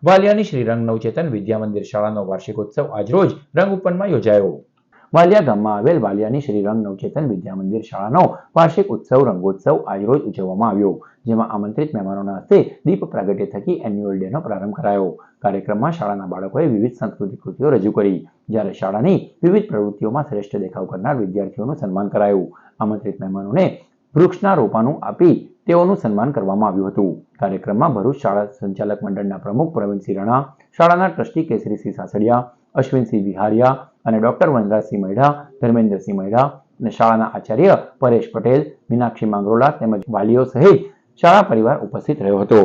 વાલિયાની શ્રી રંગ નવચેતન વિદ્યા મંદિર શાળાનો વાર્ષિકોત્સવ આજરોજ રંગઉપવનમાં યોજાયો। વાલિયા ગામમાં આવેલ વાલિયાની શ્રી રંગ નવચેતન વિદ્યા મંદિર શાળાનો વાર્ષિક ઉત્સવ રંગોત્સવ આજરોજ ઉજવવામાં આવ્યો, જેમાં આમંત્રિત મહેમાનોના હસ્તે દીપ પ્રાગટ્ય થકી એન્યુઅલ ડેનો પ્રારંભ કરાયો। કાર્યક્રમમાં શાળાના બાળકોએ વિવિધ સાંસ્કૃતિક કૃતિઓ રજૂ કરી, જ્યારે શાળાની વિવિધ પ્રવૃત્તિઓમાં શ્રેષ્ઠ દેખાવ કરનાર વિદ્યાર્થીઓનું સન્માન કરાયું। આમંત્રિત મહેમાનોને વૃક્ષના રોપાનું આપી તેઓનું સન્માન કરવામાં આવ્યું હતું। કાર્યક્રમમાં ભરૂચ શાળા સંચાલક મંડળના પ્રમુખ પ્રવીણસિંહ રણા, શાળાના ટ્રસ્ટી કેસરીસિંહ સાસડિયા, અશ્વિનસિંહ વિહારિયા અને ડોક્ટર વનરાજસિંહ મૈઢા, ધર્મેન્દ્રસિંહ મૈઢા અને શાળાના આચાર્ય પરેશ પટેલ, મીનાક્ષી માંગરોલા તેમજ વાલીઓ સહિત શાળા પરિવાર ઉપસ્થિત રહ્યો હતો।